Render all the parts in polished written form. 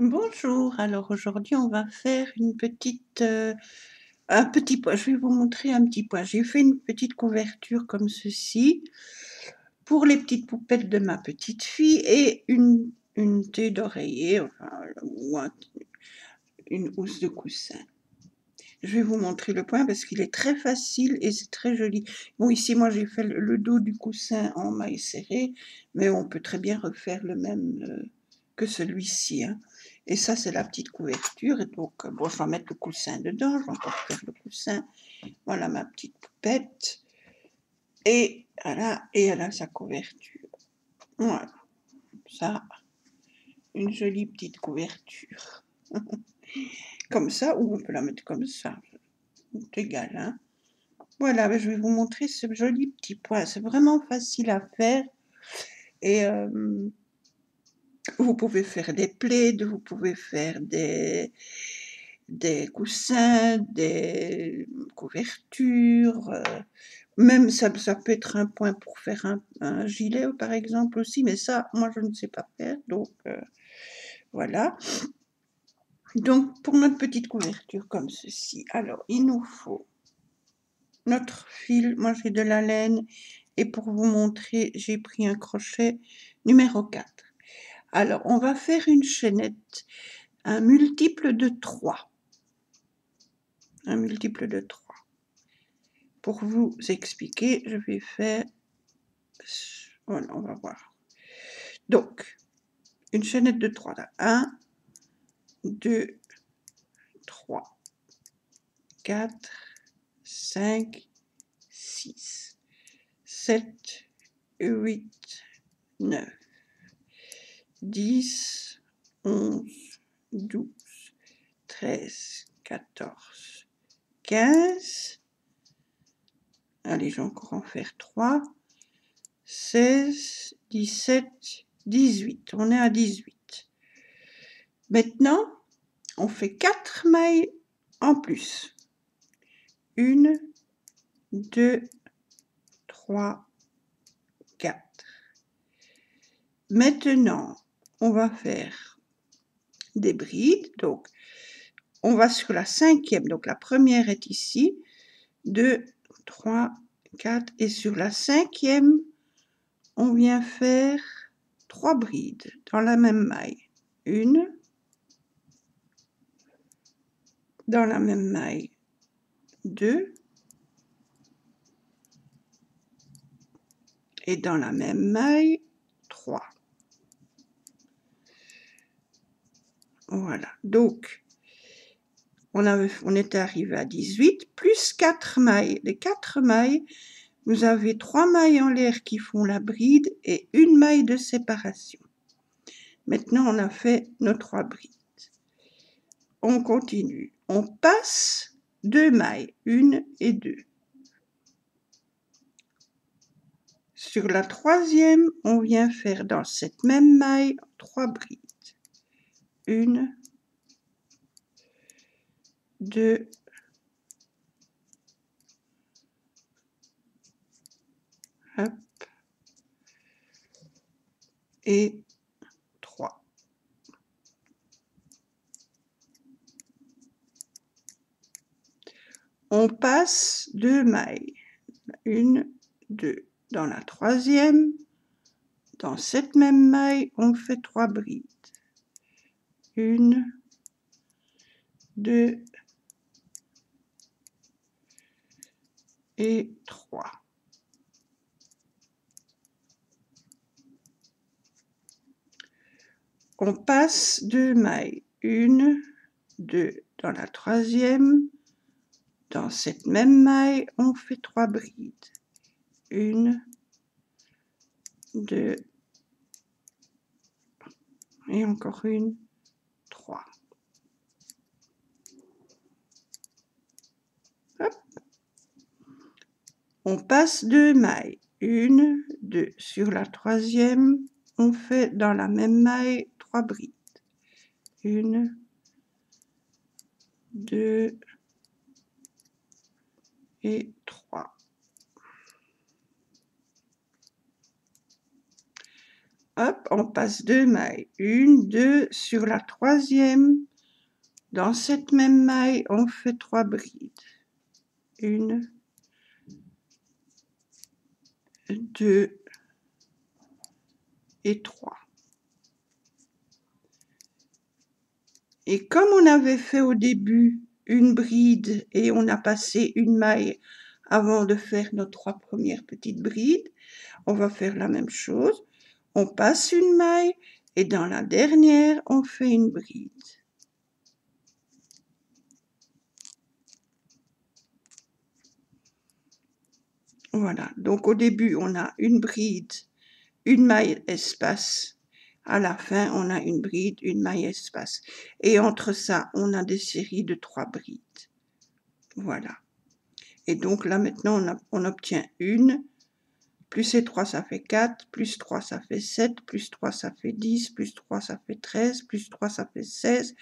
Bonjour, alors aujourd'hui on va faire un petit pois. Je vais vous montrer un petit pois. J'ai fait une petite couverture comme ceci pour les petites poupettes de ma petite fille et une thé d'oreiller, enfin, une housse de coussin. Je vais vous montrer le point parce qu'il est très facile et c'est très joli. Bon, ici moi j'ai fait le dos du coussin en maille serrée, mais on peut très bien refaire le même que celui-ci, hein. Et ça, c'est la petite couverture. Et donc, bon, je vais mettre le coussin dedans. Je vais encore faire le coussin. Voilà ma petite poupette. Et voilà, et elle a sa couverture. Voilà, ça, une jolie petite couverture. Comme ça, ou on peut la mettre comme ça. C'est égal, hein. Voilà, je vais vous montrer ce joli petit point. C'est vraiment facile à faire. Et vous pouvez faire des plaids, vous pouvez faire des coussins, des couvertures, même ça peut être un point pour faire un gilet par exemple aussi, mais ça, moi je ne sais pas faire, donc voilà. Donc pour notre petite couverture comme ceci, alors il nous faut notre fil, moi j'ai de la laine, et pour vous montrer, j'ai pris un crochet numéro 4. Alors on va faire une chaînette, un multiple de 3. Un multiple de 3. Pour vous expliquer, je vais faire... Voilà, on va voir. Donc, une chaînette de 3. 1, 2, 3, 4, 5, 6, 7, 8, 9, 10, 11, 12, 13, 14, 15. Allez, je vais encore en faire 3. 16, 17, 18. On est à 18. Maintenant, on fait 4 mailles en plus. 1, 2, 3, 4. Maintenant, on va faire des brides. Donc, on va sur la 5e. Donc, la première est ici. 2, 3, 4. Et sur la 5e, on vient faire 3 brides dans la même maille. 1, dans la même maille, 2, et dans la même maille, 3. Voilà, donc on était arrivé à 18, plus 4 mailles. Les 4 mailles, vous avez 3 mailles en l'air qui font la bride et une maille de séparation. Maintenant, on a fait nos 3 brides. On continue. On passe 2 mailles, 1 et 2. Sur la 3e, on vient faire dans cette même maille 3 brides. 1, 2, hop, et 3. On passe 2 mailles. 1, 2. Dans la 3e, dans cette même maille, on fait 3 brides. 1, 2 et 3. On passe 2 mailles. 1, 2. Dans la 3e, dans cette même maille, on fait 3 brides. 1, 2 et encore une, 3. Hop. On passe 2 mailles. 1, 2. Sur la 3e, on fait dans la même maille 3 brides. 1, 2 et 3. Hop, on passe 2 mailles, 1, 2, sur la troisième, dans cette même maille, on fait 3 brides. 1, 2 et 3. Et comme on avait fait au début une bride et on a passé une maille avant de faire nos 3 premières petites brides, on va faire la même chose. On passe une maille et dans la dernière, on fait une bride. Voilà, donc au début, on a une bride, une maille espace. À la fin, on a une bride, une maille espace. Et entre ça, on a des séries de 3 brides. Voilà. Et donc là, maintenant, on obtient une. Plus ces 3, ça fait 4. Plus 3, ça fait 7. Plus 3, ça fait 10. Plus 3, ça fait 13. Plus 3, ça fait 16.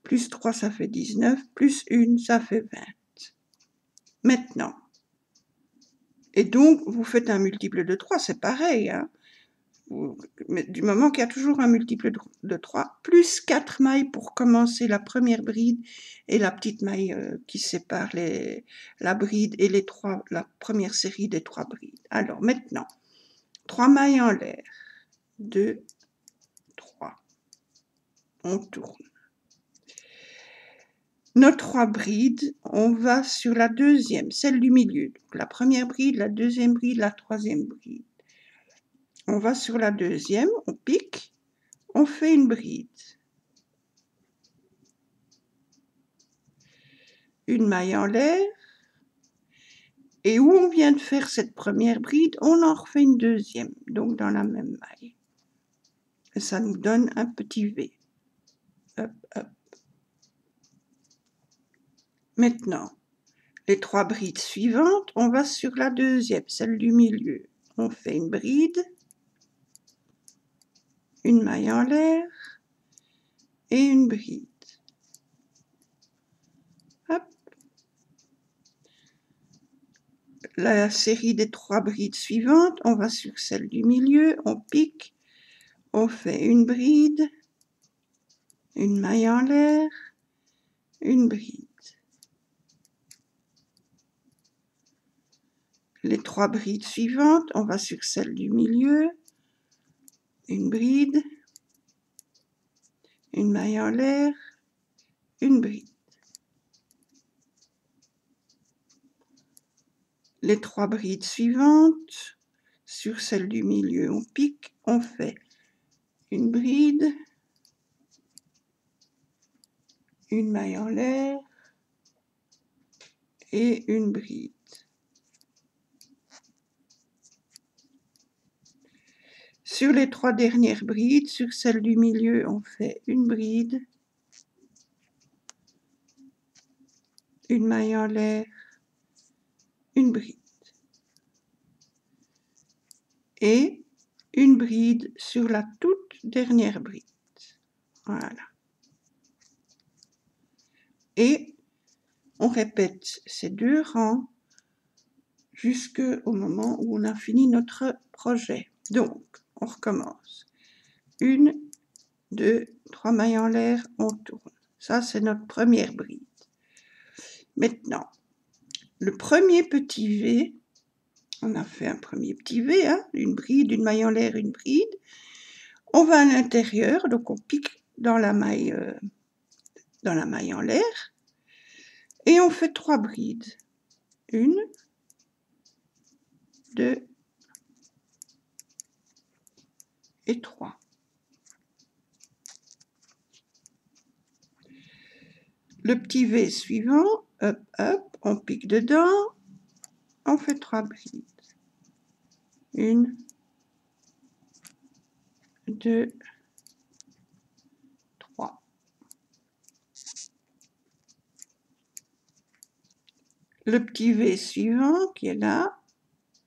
Plus 3, ça fait 19. Plus 1, ça fait 20. Maintenant. Et donc, vous faites un multiple de 3, c'est pareil. Hein. Mais du moment qu'il y a toujours un multiple de 3, plus 4 mailles pour commencer la première bride et la petite maille qui sépare la bride et la première série des 3 brides. Alors maintenant, 3 mailles en l'air, 2, 3, on tourne. Nos 3 brides, on va sur la deuxième, celle du milieu. Donc la première bride, la deuxième bride, la troisième bride. On va sur la deuxième, on pique, on fait une bride. Une maille en l'air. Et où on vient de faire cette première bride, on en refait une deuxième, donc dans la même maille. Et ça nous donne un petit V. Hop, hop. Maintenant, les 3 brides suivantes, on va sur la deuxième, celle du milieu. On fait une bride, une maille en l'air et une bride. Hop. La série des 3 brides suivantes, on va sur celle du milieu, on pique, on fait une bride, une maille en l'air, une bride. Les 3 brides suivantes, on va sur celle du milieu, une bride, une maille en l'air, une bride. Les 3 brides suivantes, sur celle du milieu, on pique, on fait une bride, une maille en l'air et une bride. Sur les 3 dernières brides, sur celle du milieu, on fait une bride, une maille en l'air, une bride. Et une bride sur la toute dernière bride. Voilà. Et on répète ces 2 rangs jusqu'au moment où on a fini notre projet. Donc, on recommence. 1, 2, 3 mailles en l'air, on tourne. Ça, c'est notre première bride. Maintenant, le premier petit V, on a fait un premier petit V, hein, une bride, une maille en l'air, une bride. On va à l'intérieur, donc on pique dans la maille en l'air, et on fait 3 brides. 1, 2 et 3. Le petit V suivant, hop, hop, on pique dedans, on fait 3 brides. 1, 2, 3. Le petit V suivant qui est là,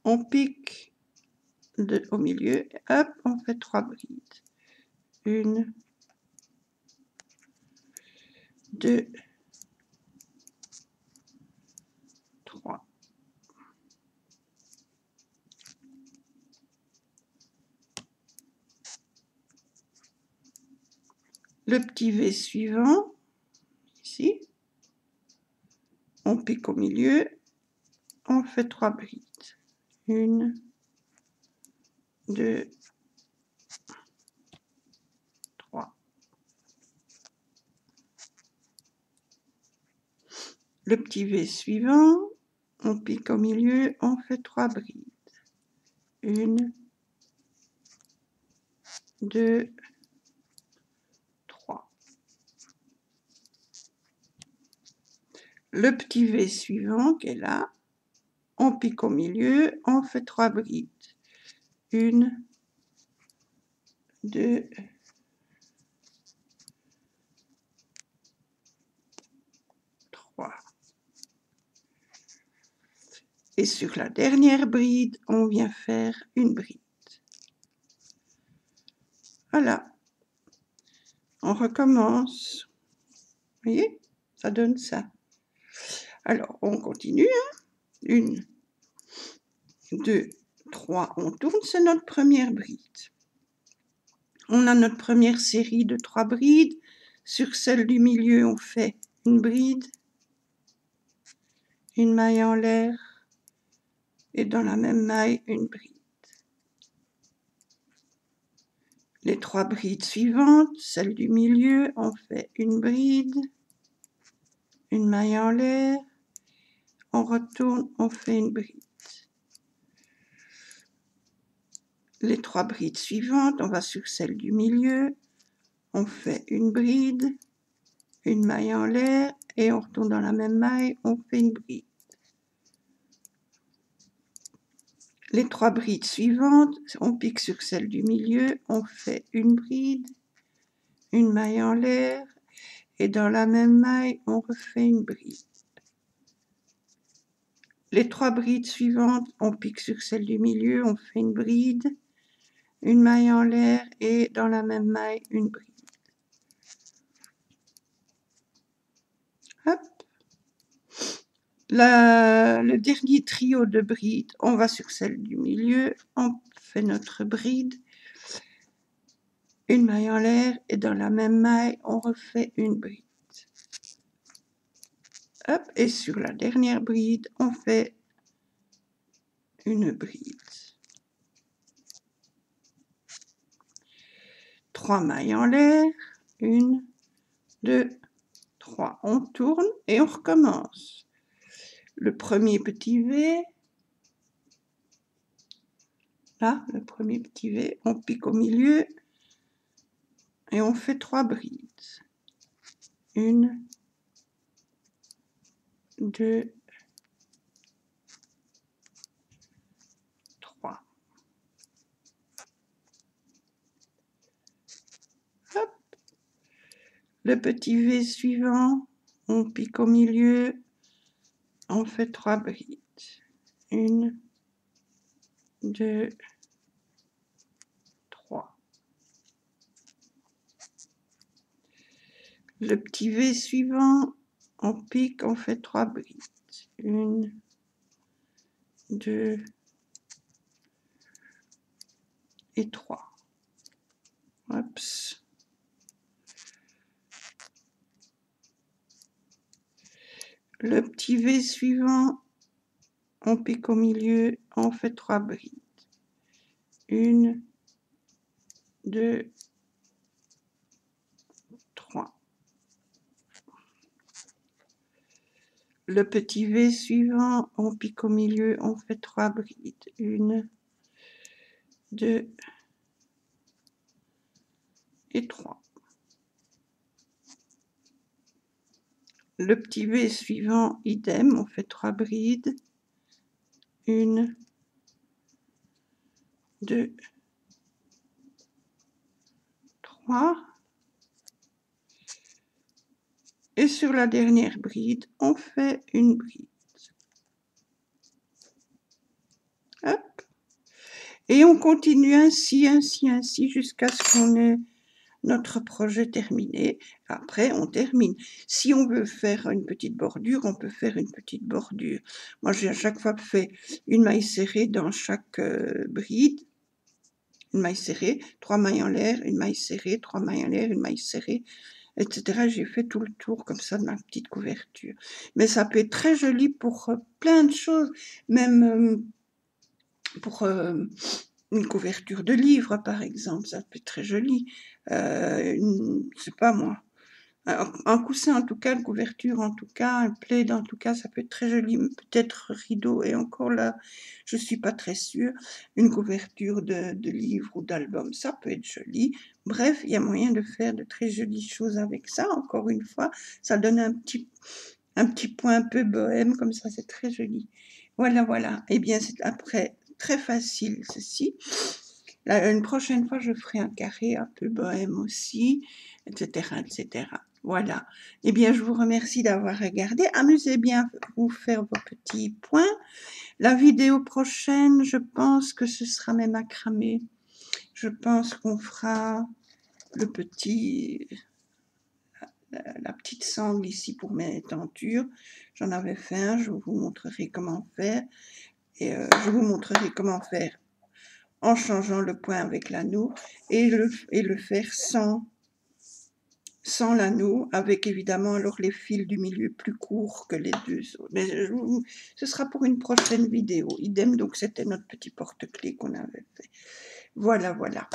on pique au milieu, hop, on fait 3 brides. 1, 2, 3. Le petit V suivant, ici, on pique au milieu, on fait 3 brides. 1, 2, 3. Le petit V suivant, on pique au milieu, on fait 3 brides. 1, 2, 3. Le petit V suivant qui est là, on pique au milieu, on fait 3 brides. 1, 2, 3. Et sur la dernière bride, on vient faire une bride. Voilà. On recommence. Vous voyez, ça donne ça. Alors, on continue. 1, 2, 3. On tourne, c'est notre première bride. On a notre première série de 3 brides. Sur celle du milieu, on fait une bride, une maille en l'air, et dans la même maille, une bride. Les 3 brides suivantes, celle du milieu, on fait une bride, une maille en l'air, on retourne, on fait une bride. Les 3 brides suivantes, on va sur celle du milieu, on fait une bride, une maille en l'air, et on retourne dans la même maille, on fait une bride. Les 3 brides suivantes, on pique sur celle du milieu, on fait une bride, une maille en l'air, et dans la même maille, on refait une bride. Les 3 brides suivantes, on pique sur celle du milieu, on fait une bride, une maille en l'air, et dans la même maille, une bride. Hop. Le dernier trio de brides, on va sur celle du milieu, on fait notre bride, une maille en l'air, et dans la même maille, on refait une bride. Hop, et sur la dernière bride, on fait une bride. 3 mailles en l'air, 1, 2, 3. On tourne et on recommence. Le premier petit V, là, le premier petit V, on pique au milieu et on fait 3 brides. 1, 2, 3. Hop. Le petit V suivant, on pique au milieu, on fait 3 brides. 1, 2, 3. Le petit V suivant, on pique, on fait 3 brides. 1, 2 et 3. Oups. Le petit V suivant, on pique au milieu, on fait 3 brides. 1, 2, 3. Le petit V suivant, on pique au milieu, on fait 3 brides. 1, 2 et 3. Le petit V suivant, idem, on fait 3 brides. 1, 2, 3. Et sur la dernière bride, on fait une bride. Hop. Et on continue ainsi, jusqu'à ce qu'on ait notre projet terminé. Après, on termine. Si on veut faire une petite bordure, on peut faire une petite bordure. Moi, j'ai à chaque fois fait une maille serrée dans chaque bride. une maille serrée, 3 mailles en l'air, une maille serrée, 3 mailles en l'air, une maille serrée, etc. J'ai fait tout le tour comme ça de ma petite couverture. Mais ça peut être très joli pour plein de choses, même pour une couverture de livre, par exemple, ça peut être très joli. Je sais pas moi, un coussin en tout cas, une couverture en tout cas, un plaid en tout cas, ça peut être très joli. Peut-être rideau, et encore là, je suis pas très sûre. Une couverture de livre ou d'album, ça peut être joli. Bref, il y a moyen de faire de très jolies choses avec ça. Encore une fois, ça donne un petit point un peu bohème, comme ça, c'est très joli. Voilà, voilà. Eh bien, c'est après très facile ceci. Une prochaine fois, je ferai un carré un peu bohème aussi, etc., etc. Voilà. Eh bien, je vous remercie d'avoir regardé. Amusez bien à vous faire vos petits points. La vidéo prochaine, je pense que ce sera mes macramés. Je pense qu'on fera le petit, la petite sangle ici pour mes tentures. J'en avais fait un, je vous montrerai comment faire. Et je vous montrerai comment faire en changeant le point avec l'anneau et le faire sans l'anneau, avec évidemment alors les fils du milieu plus courts que les deux autres. Mais ce sera pour une prochaine vidéo. Idem, donc c'était notre petit porte-clés qu'on avait fait. Voilà, voilà.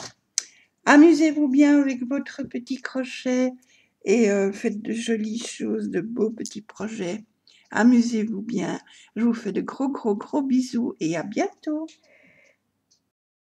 Amusez-vous bien avec votre petit crochet et faites de jolies choses, de beaux petits projets. Amusez-vous bien. Je vous fais de gros, gros, gros bisous et à bientôt.